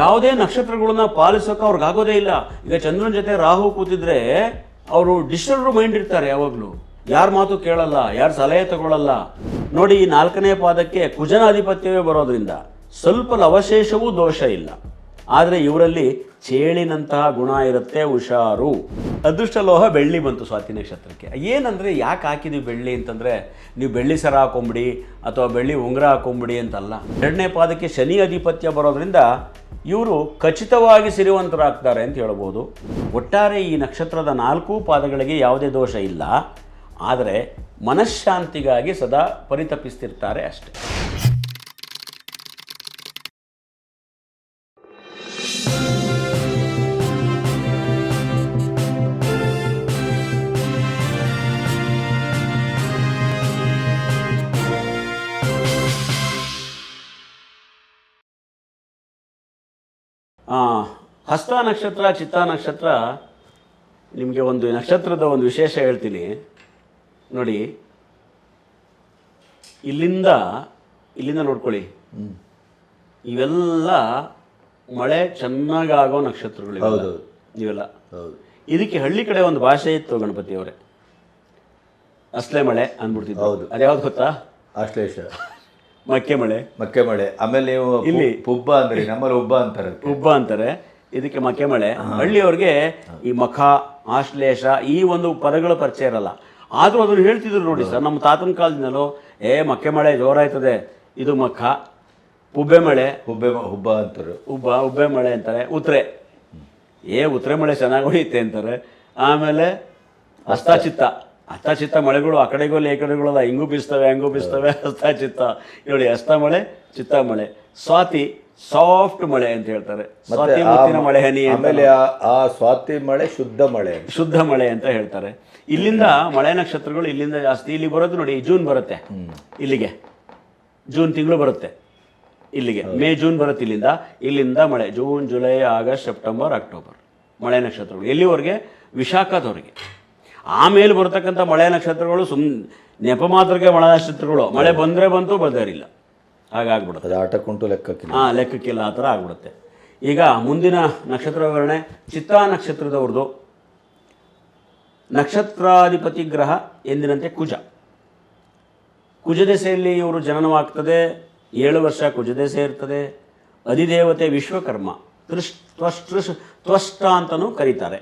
ಯಾವುದೇ ನಕ್ಷತ್ರಗಳನ್ನ ಪಾಲಿಸೋಕೆ ಅವ್ರಿಗೆ ಆಗೋದೇ ಇಲ್ಲ. ಈಗ ಚಂದ್ರನ ಜೊತೆ ರಾಹು ಕೂತಿದ್ರೆ ಅವರು ಡಿಸ್ಟರ್ಬ್ ಮೈಂಡ್ ಇರ್ತಾರೆ ಯಾವಾಗಲೂ, ಯಾರ ಮಾತು ಕೇಳಲ್ಲ, ಯಾರ ಸಲಹೆ ತಗೊಳ್ಳಲ್ಲ. ನೋಡಿ, ಈ 4ನೇ ಪಾದಕ್ಕೆ ಕುಜನ ಆಧಿಪತ್ಯವೇ ಬರೋದ್ರಿಂದ ಸ್ವಲ್ಪ ಅವಶೇಷವೂ ದೋಷ ಇಲ್ಲ. ಆದರೆ ಇವರಲ್ಲಿ ಚೇಳಿನಂತಹ ಗುಣ ಇರುತ್ತೆ, ಹುಷಾರು. ಅದೃಷ್ಟ ಲೋಹ ಬೆಳ್ಳಿ ಬಂತು ಸ್ವಾತಿ ನಕ್ಷತ್ರಕ್ಕೆ. ಏನಂದರೆ ಯಾಕೆ ಹಾಕಿದ್ದೀವಿ ಬೆಳ್ಳಿ ಅಂತಂದರೆ, ನೀವು ಬೆಳ್ಳಿ ಸರ ಹಾಕೊಂಬಿಡಿ ಅಥವಾ ಬೆಳ್ಳಿ ಉಂಗುರ ಹಾಕೊಂಬಿಡಿ ಅಂತಲ್ಲ. 2ನೇ ಪಾದಕ್ಕೆ ಶನಿ ಆಧಿಪತ್ಯ ಬರೋದ್ರಿಂದ ಇವರು ಖಚಿತವಾಗಿ ಸಿರಿವಂತರಾಗ್ತಾರೆ ಅಂತ ಹೇಳ್ಬೋದು. ಒಟ್ಟಾರೆ ಈ ನಕ್ಷತ್ರದ 4 ಪಾದಗಳಿಗೆ ಯಾವುದೇ ದೋಷ ಇಲ್ಲ, ಆದರೆ ಮನಃಶಾಂತಿಗಾಗಿ ಸದಾ ಪರಿತಪಿಸ್ತಿರ್ತಾರೆ ಅಷ್ಟೆ. ಹಸ್ತ ನಕ್ಷತ್ರ, ಚಿತ್ತಾ ನಕ್ಷತ್ರ, ನಿಮಗೆ ಒಂದು ನಕ್ಷತ್ರದ ಒಂದು ವಿಶೇಷ ಹೇಳ್ತೀನಿ ನೋಡಿ. ಇಲ್ಲಿಂದ ನೋಡ್ಕೊಳ್ಳಿ, ಇವೆಲ್ಲ ಮಳೆ ಚೆನ್ನಾಗಾಗೋ ನಕ್ಷತ್ರಗಳು ಇವೆಲ್ಲ. ಇದಕ್ಕೆ ಹಳ್ಳಿ ಕಡೆ ಒಂದು ಭಾಷೆ ಇತ್ತು ಗಣಪತಿ ಅವರೇ, ಅಸ್ಲೆ ಮಳೆ ಅಂದ್ಬಿಡ್ತಿದ್ದು. ಅದ್ಯಾವ್ದು ಗೊತ್ತಾ? ಆಶ್ಲೇಷ, ಮಕ್ಕೆ ಮಳೆ. ಆಮೇಲೆ ನೀವು ಇಲ್ಲಿ ಉಬ್ಬ ಅಂದ್ರೆ, ನಮ್ಮಲ್ಲಿ ಉಬ್ಬ ಅಂತಾರೆ, ಇದಕ್ಕೆ ಮಕ್ಕೆ ಮಳೆ. ಹಳ್ಳಿಯವ್ರಿಗೆ ಈ ಮಖ, ಆಶ್ಲೇಷ ಈ ಒಂದು ಪದಗಳ ಪರಿಚಯ ಇರಲ್ಲ. ಆದರೂ ಅದನ್ನು ಹೇಳ್ತಿದ್ರು ನೋಡಿ ಸರ್, ನಮ್ಮ ತಾತನ ಕಾಲದಿಂದಲೂ ಮಕ್ಕೆ ಮಳೆ ಜೋರಾಯ್ತದೆ, ಇದು ಮಖ. ಉಬ್ಬೆ ಮಳೆ, ಹುಬ್ಬ ಅಂತಾರೆ, ಉಬ್ಬೆ ಮಳೆ ಅಂತಾರೆ. ಉತ್ರೆ ಮಳೆ ಚೆನ್ನಾಗಿ ಹೊಡೆಯುತ್ತೆ ಅಂತಾರೆ. ಆಮೇಲೆ ಹಸ್ತಚಿತ್ತ ಮಳೆಗಳು ಆ ಕಡೆಗೋಲ್ಲ ಈ ಕಡೆಗಳಲ್ಲ, ಹಿಂಗೂ ಬೀಸ್ತವೆ ಹಂಗೂ ಬೀಸ್ತವೆ. ಹಸ್ತಚಿತ್ತ ನೋಡಿ, ಹಸ್ತ ಮಳೆ, ಚಿತ್ತ ಮಳೆ. ಸ್ವಾತಿ ಸಾಫ್ಟ್ ಮಳೆ ಅಂತ ಹೇಳ್ತಾರೆ, ಸ್ವಾತಿ ಮುತ್ತಿನ ಮಳೆ ಹನಿ. ಆಮೇಲೆ ಆ ಸ್ವಾತಿ ಮಳೆ ಶುದ್ಧ ಮಳೆ ಅಂತ ಹೇಳ್ತಾರೆ. ಇಲ್ಲಿಂದ ಮಳೆ ನಕ್ಷತ್ರಗಳು ಇಲ್ಲಿಂದ ಜಾಸ್ತಿ. ಇಲ್ಲಿ ಬರೋದು ನೋಡಿ, ಜೂನ್ ಬರುತ್ತೆ ಇಲ್ಲಿಗೆ, ಜೂನ್ ತಿಂಗಳು ಬರುತ್ತೆ ಇಲ್ಲಿಗೆ, ಮೇ ಜೂನ್ ಬರುತ್ತೆ ಇಲ್ಲಿಂದ ಮಳೆ. June July August September October ಮಳೆ ನಕ್ಷತ್ರಗಳು ಎಲ್ಲಿವರೆಗೆ? ವಿಶಾಖದವರೆಗೆ. ಆಮೇಲೆ ಬರ್ತಕ್ಕಂಥ ಮಳೆ ನಕ್ಷತ್ರಗಳು ನೆಪ ಮಾತ್ರಕ್ಕೆ ಮಳೆ ನಕ್ಷತ್ರಗಳು. ಮಳೆ ಬಂದರೆ ಬಂತು, ಬದರಿಲ್ಲ, ಹಾಗಾಗ್ಬಿಡುತ್ತೆ. ಆಟಕ್ಕುಂಟು ಲೆಕ್ಕಕ್ಕಿಲ್ಲ, ಆ ಥರ ಆಗ್ಬಿಡುತ್ತೆ. ಈಗ ಮುಂದಿನ ನಕ್ಷತ್ರ ವಿವರಣೆ. ಚಿತ್ತಾ ನಕ್ಷತ್ರದವ್ರದ್ದು ನಕ್ಷತ್ರಾಧಿಪತಿ ಗ್ರಹ ಎಂದಿನಂತೆ ಕುಜದೆಸೆಯಲ್ಲಿ ಇವರು ಜನನವಾಗ್ತದೆ. 7 ವರ್ಷ ಕುಜದೆಸೆ ಇರ್ತದೆ. ಅಧಿದೇವತೆ ವಿಶ್ವಕರ್ಮ, ತ್ವಷ್ಟ ಅಂತಲೂ ಕರೀತಾರೆ.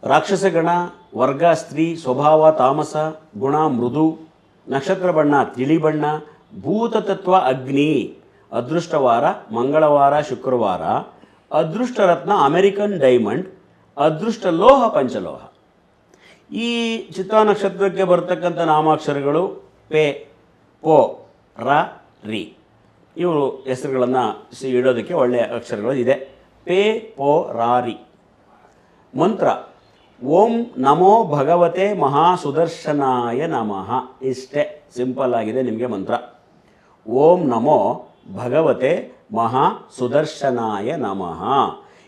ರಾಕ್ಷಸ ಗಣ, ವರ್ಗ ಸ್ತ್ರೀ, ಸ್ವಭಾವ ತಾಮಸ, ಗುಣ ಮೃದು, ನಕ್ಷತ್ರ ಬಣ್ಣ ತಿಳಿ ಬಣ್ಣ, ಭೂತತತ್ವ ಅಗ್ನಿ, ಅದೃಷ್ಟವಾರ ಮಂಗಳವಾರ ಶುಕ್ರವಾರ, ಅದೃಷ್ಟ ರತ್ನ ಅಮೆರಿಕನ್ ಡೈಮಂಡ್, ಅದೃಷ್ಟ ಲೋಹ ಪಂಚಲೋಹ. ಈ ಚಿತ್ತಾ ನಕ್ಷತ್ರಕ್ಕೆ ಬರ್ತಕ್ಕಂಥ ನಾಮಾಕ್ಷರಗಳು ಪೆ, ಪೋ, ರ, ರಿ. ಇವರು ಹೆಸರುಗಳನ್ನು ಇಡೋದಕ್ಕೆ ಒಳ್ಳೆಯ ಅಕ್ಷರಗಳು ಇದೆ. ಪೆ, ಪೋ, ರಾ, ರಿ. ಮಂತ್ರ ಓಂ ನಮೋ ಭಗವತೆ ಮಹಾಸುದರ್ಶನಾಯ ನಮಃ. ಇಷ್ಟೇ ಸಿಂಪಲ್ ಆಗಿದೆ ನಿಮಗೆ ಮಂತ್ರ. ಓಂ ನಮೋ ಭಗವತೆ ಮಹಾಸುದರ್ಶನಾಯ ನಮಃ.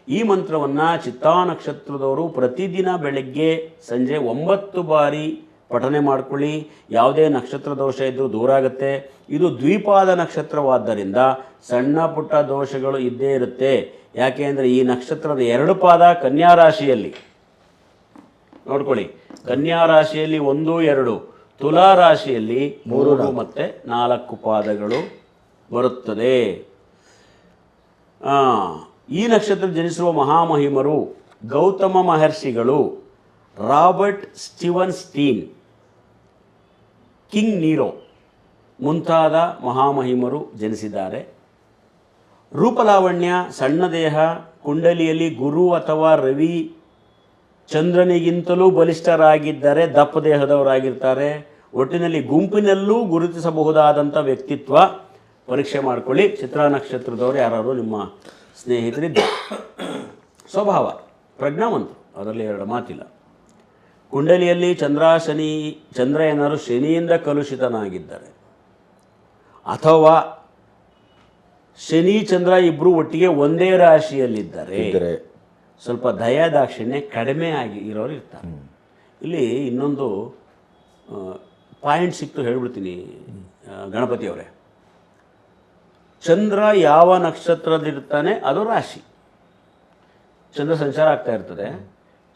ಈ ಮಂತ್ರವನ್ನು ಚಿತ್ತಾ ನಕ್ಷತ್ರದವರು ಪ್ರತಿದಿನ ಬೆಳಗ್ಗೆ ಸಂಜೆ 9 ಬಾರಿ ಪಠನೆ ಮಾಡ್ಕೊಳ್ಳಿ. ಯಾವುದೇ ನಕ್ಷತ್ರ ದೋಷ ಇದ್ದರೂ ದೂರ ಆಗುತ್ತೆ. ಇದು ದ್ವಿಪಾದ ನಕ್ಷತ್ರವಾದ್ದರಿಂದ ಸಣ್ಣ ಪುಟ್ಟ ದೋಷಗಳು ಇದ್ದೇ ಇರುತ್ತೆ. ಯಾಕೆ ಅಂದರೆ ಈ ನಕ್ಷತ್ರದ 2 ಪಾದ ಕನ್ಯಾ ರಾಶಿಯಲ್ಲಿ ನೋಡ್ಕೊಳ್ಳಿ, ಕನ್ಯಾ ರಾಶಿಯಲ್ಲಿ 1, 2, ತುಲಾ ರಾಶಿಯಲ್ಲಿ 3 ಮತ್ತು 4 ಪಾದಗಳು ಬರುತ್ತದೆ. ಈ ನಕ್ಷತ್ರ ಜನಿಸುವ ಮಹಾಮಹಿಮರು ಗೌತಮ ಮಹರ್ಷಿಗಳು, ರಾಬರ್ಟ್ ಸ್ಟೀವನ್ಸ್ಟೀನ್, ಕಿಂಗ್ ನೀರೋ ಮುಂತಾದ ಮಹಾಮಹಿಮರು ಜನಿಸಿದ್ದಾರೆ. ರೂಪಲಾವಣ್ಯ, ಸಣ್ಣ ದೇಹ, ಕುಂಡಲಿಯಲ್ಲಿ ಗುರು ಅಥವಾ ರವಿ ಚಂದ್ರನಿಗಿಂತಲೂ ಬಲಿಷ್ಠರಾಗಿದ್ದರೆ ದಪ್ಪ ದೇಹದವರಾಗಿರ್ತಾರೆ. ಒಟ್ಟಿನಲ್ಲಿ ಗುಂಪಿನಲ್ಲೂ ಗುರುತಿಸಬಹುದಾದಂಥ ವ್ಯಕ್ತಿತ್ವ. ಪರೀಕ್ಷೆ ಮಾಡ್ಕೊಳ್ಳಿ. ಚಿತ್ರಾ ನಕ್ಷತ್ರದವರು ಯಾರು ನಿಮ್ಮ ಸ್ನೇಹಿತರಿದ್ದ. ಸ್ವಭಾವ ಪ್ರಜ್ಞಾವಂತರು, ಅದರಲ್ಲಿ 2 ಮಾತಿಲ್ಲ. ಕುಂಡಲಿಯಲ್ಲಿ ಚಂದ್ರ ಏನಾದರೂ ಶನಿಯಿಂದ ಕಲುಷಿತನಾಗಿದ್ದಾರೆ ಅಥವಾ ಶನಿ ಚಂದ್ರ ಇಬ್ಬರು ಒಟ್ಟಿಗೆ ಒಂದೇ ರಾಶಿಯಲ್ಲಿದ್ದಾರೆ, ಸ್ವಲ್ಪ ದಯಾದಾಕ್ಷಿಣ್ಯ ಕಡಿಮೆ ಆಗಿ ಇರೋರು ಇರ್ತಾರೆ. ಇಲ್ಲಿ ಇನ್ನೊಂದು ಪಾಯಿಂಟ್ ಸಿಕ್ತು ಹೇಳ್ಬಿಡ್ತೀನಿ ಗಣಪತಿಯವರೇ. ಚಂದ್ರ ಯಾವ ನಕ್ಷತ್ರದಿರ್ತಾನೆ ಅದು ರಾಶಿ. ಚಂದ್ರ ಸಂಚಾರ ಆಗ್ತಾ ಇರ್ತದೆ.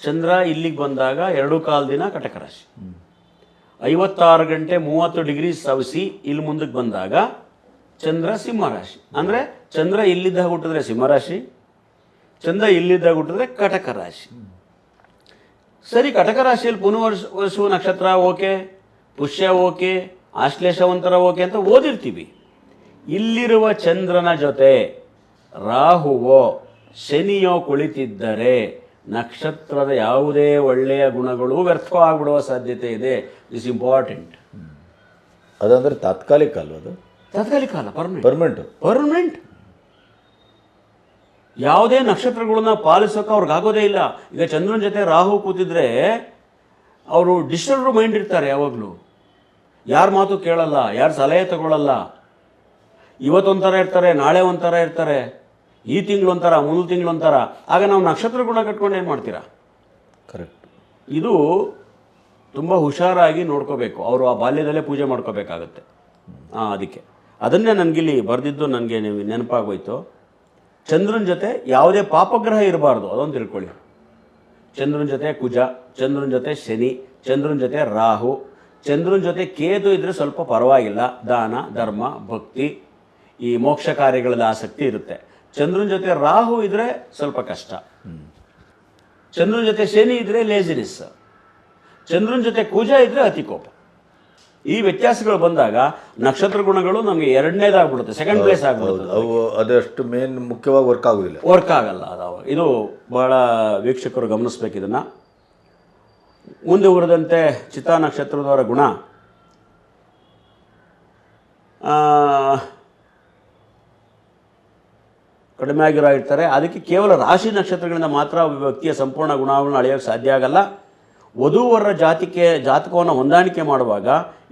ಚಂದ್ರ ಇಲ್ಲಿಗೆ ಬಂದಾಗ 2.25 ದಿನ ಕಟಕ ರಾಶಿ, 56 ಗಂಟೆ 30 ಡಿಗ್ರಿ ಸವಸಿ ಇಲ್ಲಿ ಮುಂದಕ್ಕೆ ಬಂದಾಗ ಚಂದ್ರ ಸಿಂಹ ರಾಶಿ. ಅಂದರೆ ಚಂದ್ರ ಇಲ್ಲಿದ್ದಾಗ ಹುಟ್ಟಿದ್ರೆ ಸಿಂಹರಾಶಿ, ಚಂದ್ರ ಇಲ್ಲಿದ್ದಾಗ ಹುಟ್ಟಿದ್ರೆ ಕಟಕ ರಾಶಿ. ಸರಿ, ಕಟಕ ರಾಶಿಯಲ್ಲಿ ಪುನರ್ವಸು ನಕ್ಷತ್ರ ಓಕೆ, ಪುಷ್ಯ ಓಕೆ, ಆಶ್ಲೇಷ ಒಂಥರ ಓಕೆ ಅಂತ ಓದಿರ್ತೀವಿ. ಇಲ್ಲಿರುವ ಚಂದ್ರನ ಜೊತೆ ರಾಹುವೋ ಶನಿಯೋ ಕುಳಿತಿದ್ದರೆ ನಕ್ಷತ್ರದ ಯಾವುದೇ ಒಳ್ಳೆಯ ಗುಣಗಳು ವ್ಯರ್ಥವಾಗಿಬಿಡುವ ಸಾಧ್ಯತೆ ಇದೆ. Is important. ಅದಂದ್ರೆ ತಾತ್ಕಾಲಿಕ ಅಲ್ವ? ಅದು ತಾತ್ಕಾಲಿಕ ಅಲ್ಲ, ಪರ್ಮನೆಂಟ್. ಯಾವುದೇ ನಕ್ಷತ್ರಗಳನ್ನ ಪಾಲಿಸೋಕೆ ಅವ್ರಿಗಾಗೋದೇ ಇಲ್ಲ. ಈಗ ಚಂದ್ರನ ಜೊತೆ ರಾಹು ಕೂತಿದ್ರೆ ಅವರು ಡಿಸ್ಟರ್ಬ್ ಮೈಂಡ್ ಇರ್ತಾರೆ. ಯಾವಾಗಲೂ ಯಾರ ಮಾತು ಕೇಳಲ್ಲ, ಯಾರು ಸಲಹೆ ತಗೊಳ್ಳಲ್ಲ. ಇವತ್ತೊಂಥರ ಇರ್ತಾರೆ, ನಾಳೆ ಒಂಥರ ಇರ್ತಾರೆ, ಈ ತಿಂಗಳು ಒಂಥರ, ಮುಂದಿನ ತಿಂಗಳು ಒಂಥರ. ಆಗ ನಾವು ನಕ್ಷತ್ರ ಗುಣ ಕಟ್ಕೊಂಡು ಏನು ಮಾಡ್ತೀರಾ? ಕರೆಕ್ಟ್. ಇದು ತುಂಬ ಹುಷಾರಾಗಿ ನೋಡ್ಕೋಬೇಕು. ಅವರು ಆ ಬಾಲ್ಯದಲ್ಲೇ ಪೂಜೆ ಮಾಡ್ಕೋಬೇಕಾಗತ್ತೆ. ಅದಕ್ಕೆ ಅದನ್ನೇ ನನಗಿಲ್ಲಿ ಬರೆದಿದ್ದು ನನಗೆ ನೆನಪಾಗೋಯ್ತು. ಚಂದ್ರನ ಜೊತೆ ಯಾವುದೇ ಪಾಪಗ್ರಹ ಇರಬಾರ್ದು, ಅದೊಂದು ತಿಳ್ಕೊಳ್ಳಿ. ಚಂದ್ರನ ಜೊತೆ ಕುಜ, ಚಂದ್ರನ ಜೊತೆ ಶನಿ, ಚಂದ್ರನ ಜೊತೆ ರಾಹು, ಚಂದ್ರನ ಜೊತೆ ಕೇತು ಇದ್ದರೆ ಸ್ವಲ್ಪ ಪರವಾಗಿಲ್ಲ. ದಾನ ಧರ್ಮ ಭಕ್ತಿ ಈ ಮೋಕ್ಷ ಕಾರ್ಯಗಳಲ್ಲಿ ಆಸಕ್ತಿ ಇರುತ್ತೆ. ಚಂದ್ರನ ಜೊತೆ ರಾಹು ಇದ್ದರೆ ಸ್ವಲ್ಪ ಕಷ್ಟ. ಚಂದ್ರನ ಜೊತೆ ಶನಿ ಇದ್ದರೆ ಲೇಜಿನೆಸ್. ಚಂದ್ರನ ಜೊತೆ ಕುಜ ಇದ್ದರೆ ಅತಿಕೋಪ. ಈ ವ್ಯತ್ಯಾಸಗಳು ಬಂದಾಗ ನಕ್ಷತ್ರ ಗುಣಗಳು ನಮಗೆ ಎರಡನೇದಾಗ್ಬಿಡುತ್ತೆ, ಸೆಕೆಂಡ್ ಪ್ಲೇಸ್ ಆಗ್ಬಿಡುತ್ತೆ. ಅವು ಅದಷ್ಟು ಮೇನ್ ಮುಖ್ಯವಾಗಿ ವರ್ಕ್ ಆಗಲ್ಲ ಅದು. ಇದು ಬಹಳ ವೀಕ್ಷಕರು ಗಮನಿಸ್ಬೇಕು ಇದನ್ನು. ಮುಂದೆ ಉರಿದಂತೆ ಚಿತ್ತಾ ನಕ್ಷತ್ರದವರ ಗುಣ ಕಡಿಮೆ ಆಗಿರೋ ಇರ್ತಾರೆ. ಅದಕ್ಕೆ ಕೇವಲ ರಾಶಿ ನಕ್ಷತ್ರಗಳಿಂದ ಮಾತ್ರ ವ್ಯಕ್ತಿಯ ಸಂಪೂರ್ಣ ಗುಣವನ್ನು ಅಳೆಯೋಕ್ಕೆ ಸಾಧ್ಯ ಆಗಲ್ಲ. ವಧೂವರರ ಜಾತಕವನ್ನು ಹೊಂದಾಣಿಕೆ ಮಾಡುವಾಗ